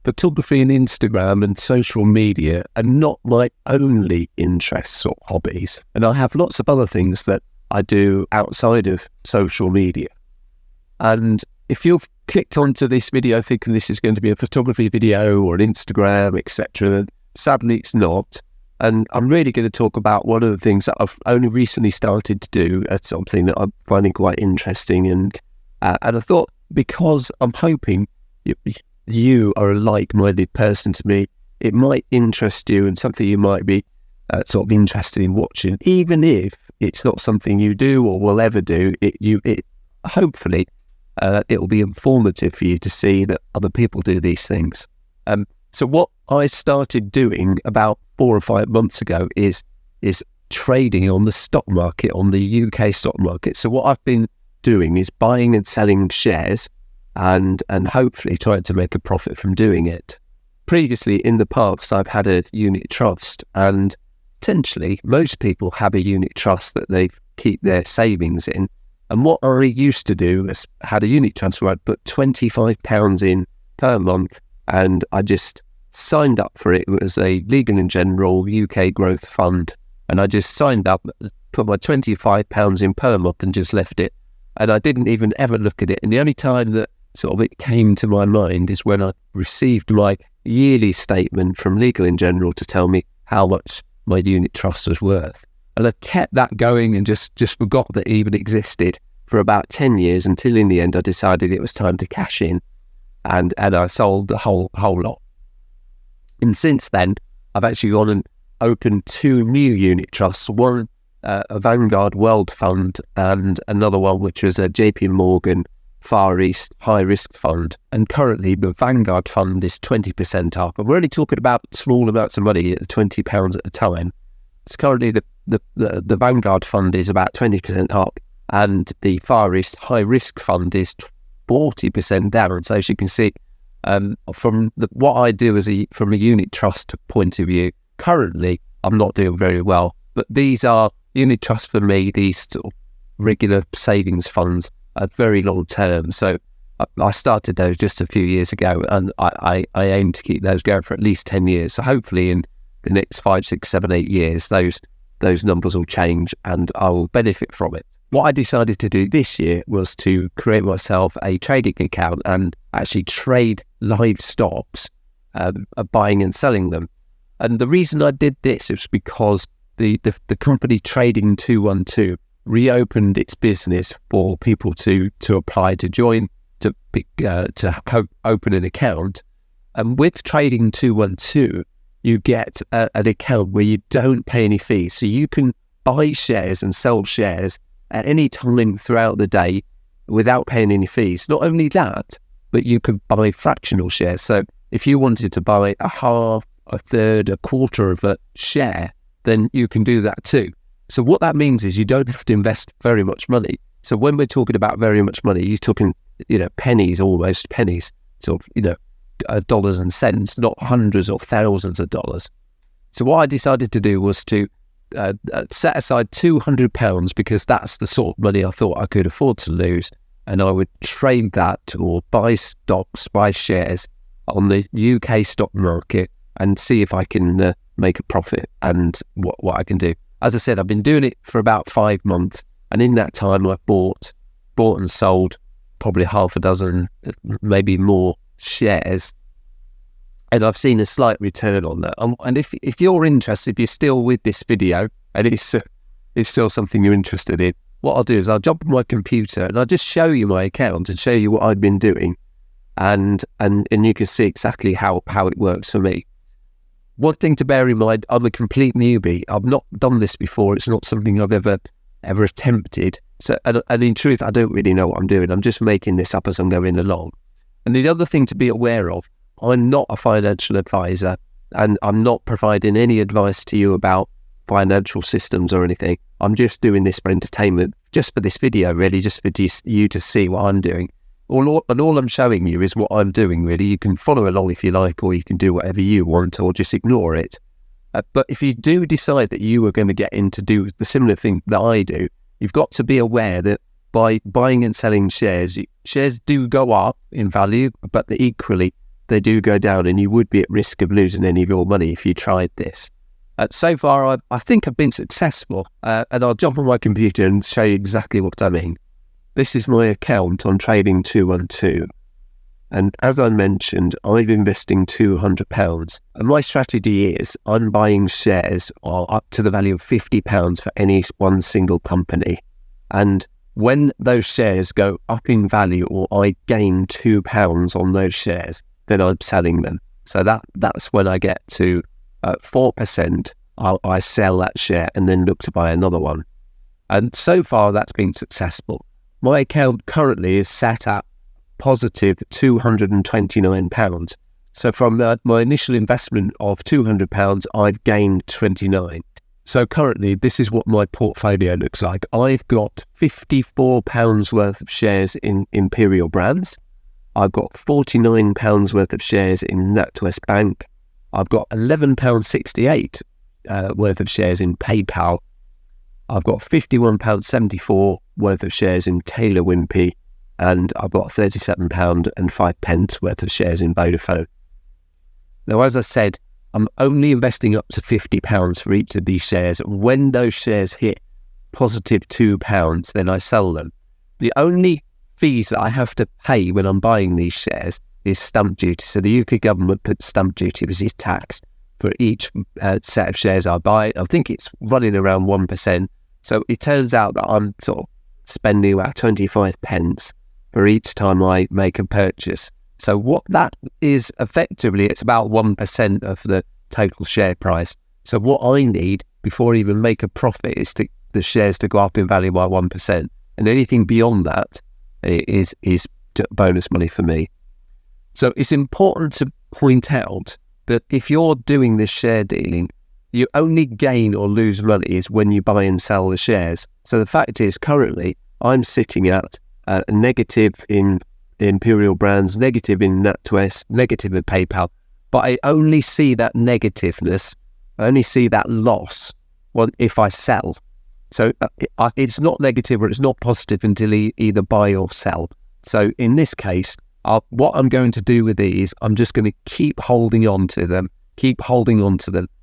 photography and Instagram and social media are not my only interests or hobbies. And I have lots of other things that I do outside of social media. And if you've clicked onto this video thinking this is going to be a photography video or an Instagram, etc., then sadly it's not. And I'm really going to talk about one of the things that I've only recently started to do. It's something that I'm finding quite interesting. And I thought, because I'm hoping you are a like-minded person to me, it might interest you and something you might be sort of interested in watching, even if it's not something you do or will ever do. Hopefully it will be informative for you to see that other people do these things. So what I started doing about 4 or 5 months ago is trading on the stock market, on the UK stock market. So what I've been doing is buying and selling shares and hopefully trying to make a profit from doing it. Previously, in the past, I've had a unit trust, and potentially most people have a unit trust that they keep their savings in. And what I used to do is had a unit trust where I'd put £25 in per month, and I just signed up for it. It was a Legal and General UK Growth Fund, and I just signed up, put my £25 in per month and just left it. And I didn't even ever look at it. And the only time that sort of it came to my mind is when I received my yearly statement from Legal and General to tell me how much my unit trust was worth. And I kept that going and just forgot that it even existed for about 10 years, until in the end I decided it was time to cash in, and I sold the whole lot. And since then, I've actually gone and opened 2 new unit trusts, one a Vanguard World Fund and another one which was a JP Morgan Far East High Risk Fund. And currently the Vanguard Fund is 20% up, and we're only talking about small amounts of money at £20 at a time. It's currently the Vanguard Fund is about 20% up, and the Far East High Risk Fund is 40% down. So as you can see, from what I do from a unit trust point of view, currently I'm not doing very well. But these are unit trusts for me. These sort of regular savings funds are very long term. So I started those just a few years ago, and I aim to keep those going for at least 10 years. So hopefully in the next 5, 6, 7, 8 years, those numbers will change and I will benefit from it. What I decided to do this year was to create myself a trading account and actually trade live stocks, buying and selling them. And the reason I did this is because the company Trading212 reopened its business for people to apply to join, to open an account. And with Trading212, you get an account where you don't pay any fees. So you can buy shares and sell shares at any time throughout the day without paying any fees. Not only that, but you could buy fractional shares. So if you wanted to buy a half, a third, a quarter of a share, then you can do that too. So what that means is you don't have to invest very much money. So when we're talking about very much money, you're talking, pennies, almost pennies, sort of, dollars and cents, not hundreds or thousands of dollars. So what I decided to do was to set aside £200, because that's the sort of money I thought I could afford to lose, and I would trade that or buy stocks, buy shares on the UK stock market and see if I can make a profit and what I can do. As I said, I've been doing it for about 5 months, and in that time I've bought and sold probably half a dozen, maybe more shares, and I've seen a slight return on that. And if you're interested, if you're still with this video and it's still something you're interested in, what I'll do is I'll jump on my computer and I'll just show you my account and show you what I've been doing, and you can see exactly how it works for me. One thing to bear in mind, I'm a complete newbie. I've not done this before. It's not something I've ever attempted. So, and in truth, I don't really know what I'm doing. I'm just making this up as I'm going along. And the other thing to be aware of, I'm not a financial advisor, and I'm not providing any advice to you about financial systems or anything. I'm just doing this for entertainment, just for this video, really, just for you to see what I'm doing. All I'm showing you is what I'm doing, really. You can follow along if you like, or you can do whatever you want, or just ignore it. But if you do decide that you are going to get into do the similar thing that I do, you've got to be aware that by buying and selling shares do go up in value, but equally they do go down, and you would be at risk of losing any of your money if you tried this. So far, I think I've been successful, and I'll jump on my computer and show you exactly what I mean. This is my account on Trading212. And as I mentioned, I'm investing £200. And my strategy is I'm buying shares up to the value of £50 for any one single company. And when those shares go up in value, or I gain £2 on those shares, then I'm selling them. So that's when I get to 4%, I sell that share and then look to buy another one. And so far, that's been successful. My account currently is set at positive £229. So from my initial investment of £200, I've gained 29. So currently, this is what my portfolio looks like. I've got £54 worth of shares in Imperial Brands. I've got £49 worth of shares in NatWest Bank. I've got £11.68 worth of shares in PayPal. I've got £51.74 worth of shares in Taylor Wimpey, and I've got £37.05 worth of shares in Vodafone. Now, as I said, I'm only investing up to £50 for each of these shares. When those shares hit positive £2, then I sell them. The only fees that I have to pay when I'm buying these shares is stamp duty. So the UK government puts stamp duty, which is tax, for each set of shares I buy. I think it's running around 1%. So it turns out that I'm sort of spending about 25 pence for each time I make a purchase. So what that is effectively, it's about 1% of the total share price. So what I need before I even make a profit is the shares to go up in value by 1%. And anything beyond that is bonus money for me. So it's important to point out that if you're doing this share dealing, you only gain or lose money is when you buy and sell the shares. So the fact is, currently, I'm sitting at a negative in Imperial Brands, negative in NatWest, negative in PayPal, but I only see that negativeness, I only see that loss if I sell. So it's not negative or it's not positive until either buy or sell. So in this case, what I'm going to do with these, I'm just going to keep holding on to them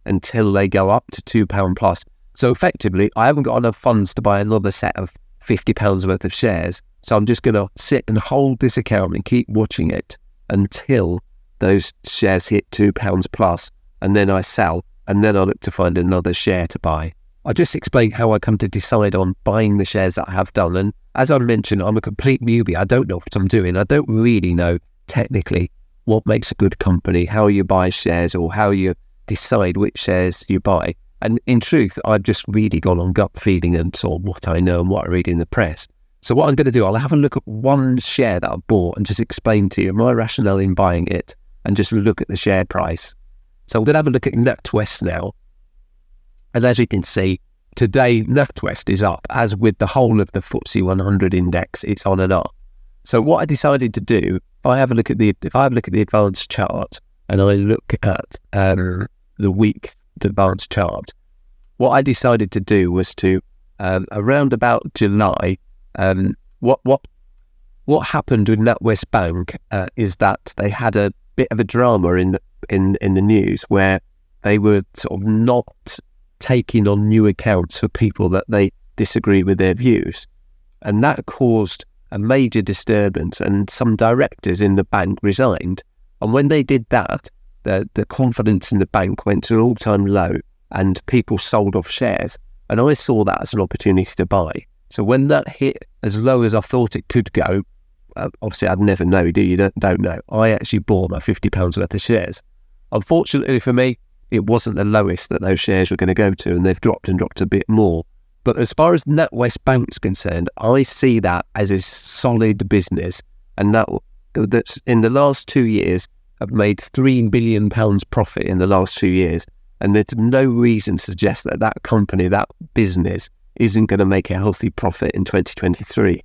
until they go up to £2 plus. So effectively, I haven't got enough funds to buy another set of £50 worth of shares. So I'm just going to sit and hold this account and keep watching it until those shares hit £2 plus, and then I sell, and then I look to find another share to buy. I'll just explain how I come to decide on buying the shares that I have done. And as I mentioned, I'm a complete newbie. I don't know what I'm doing. I don't really know technically what makes a good company, how you buy shares, or how you decide which shares you buy. And in truth, I've just really gone on gut feeling and sort of what I know and what I read in the press. So what I'm going to do, I'll have a look at one share that I bought and just explain to you my rationale in buying it and just look at the share price. So I'm going to have a look at NatWest now. And as you can see, today NatWest is up, as with the whole of the FTSE 100 index, it's on and up. So what I decided to do, if I have a look at the advanced chart and I look at the week advanced chart, what I decided to do was to around about July. What happened with NatWest Bank is that they had a bit of a drama in the news where they were sort of not taking on new accounts for people that they disagree with their views, and that caused a major disturbance, and some directors in the bank resigned. And when they did that, the confidence in the bank went to an all-time low, and people sold off shares. And I saw that as an opportunity to buy. So when that hit as low as I thought it could go, obviously I'd never know, do you? Don't know. I actually bought my £50 worth of shares. Unfortunately for me, it wasn't the lowest that those shares were going to go to, and they've dropped a bit more. But as far as NatWest Bank's concerned, I see that as a solid business, and that's in the last 2 years have made £3 billion profit in the last 2 years, and there's no reason to suggest that that company, that business, isn't going to make a healthy profit in 2023.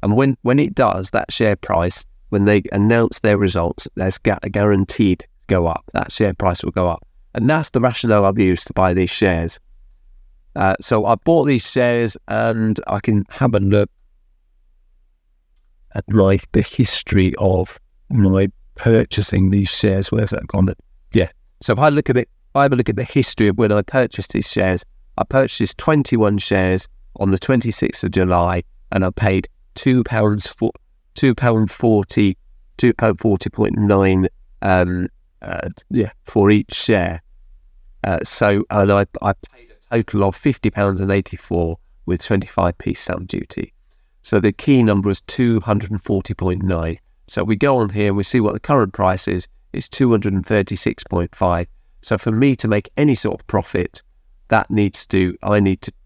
And when it does, that share price, when they announce their results, there's guaranteed to go up. That share price will go up. And that's the rationale I've used to buy these shares. So I bought these shares, and I can have a look at the history of my purchasing these shares. Where's that gone? Yeah. So if I look at it, if I have a look at the history of when I purchased these shares, I purchased 21 shares on the 26th of July, and I paid £2.40.9 for each share. And I paid a total of £50.84 with 25p stamp duty. So the key number was 240.9. So we go on here and we see what the current price is. It's 236.5. So for me to make any sort of profit, I need to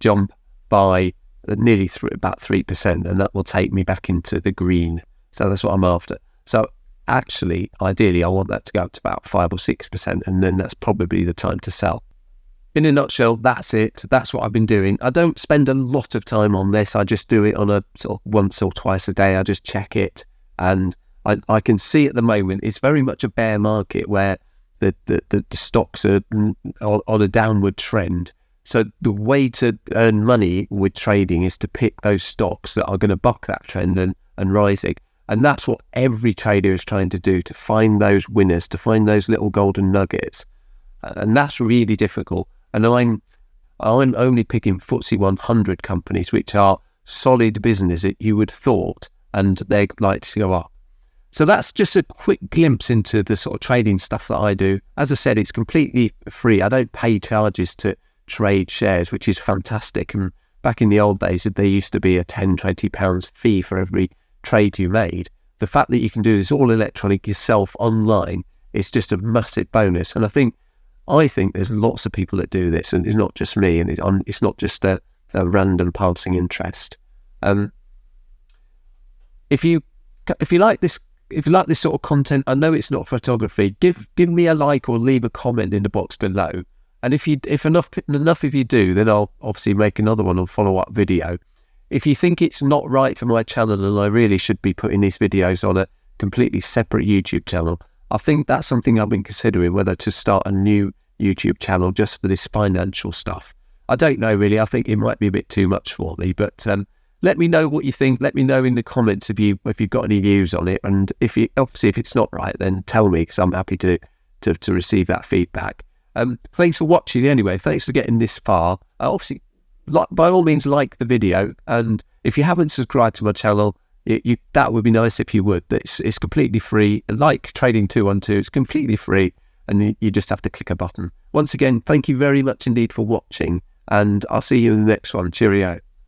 jump by nearly about 3%, and that will take me back into the green. So that's what I'm after. So actually, ideally, I want that to go up to about 5 or 6%, and then that's probably the time to sell. In a nutshell, that's it. That's what I've been doing. I don't spend a lot of time on this. I just do it on a sort of once or twice a day. I just check it, and I can see at the moment it's very much a bear market where the stocks are on a downward trend. So the way to earn money with trading is to pick those stocks that are going to buck that trend and rising. And that's what every trader is trying to do, to find those winners, to find those little golden nuggets. And that's really difficult. And I'm only picking FTSE 100 companies, which are solid business that you would thought, and they'd like to go up. So that's just a quick glimpse into the sort of trading stuff that I do. As I said, it's completely free. I don't pay charges to trade shares, which is fantastic. And back in the old days, there used to be a £10-20 fee for every trade you made. The fact that you can do this all electronic yourself online is just a massive bonus. And I think there's lots of people that do this, and it's not just me, and it's not just a random passing interest. If you like this sort of content, I know it's not photography, give me a like or leave a comment in the box below. And if enough of you do, then I'll obviously make another one or follow-up video. If you think it's not right for my channel and I really should be putting these videos on a completely separate YouTube channel, I think that's something I've been considering, whether to start a new YouTube channel just for this financial stuff. I don't know really. I think it might be a bit too much for me, but let me know what you think. Let me know in the comments if you've got any views on it. And if it's not right, then tell me, because I'm happy to receive that feedback. Thanks for watching anyway. Thanks for getting this far. Obviously, by all means, like the video. And if you haven't subscribed to my channel, that would be nice if you would. It's completely free. Like Trading212, it's completely free. And you just have to click a button. Once again, thank you very much indeed for watching. And I'll see you in the next one. Cheerio.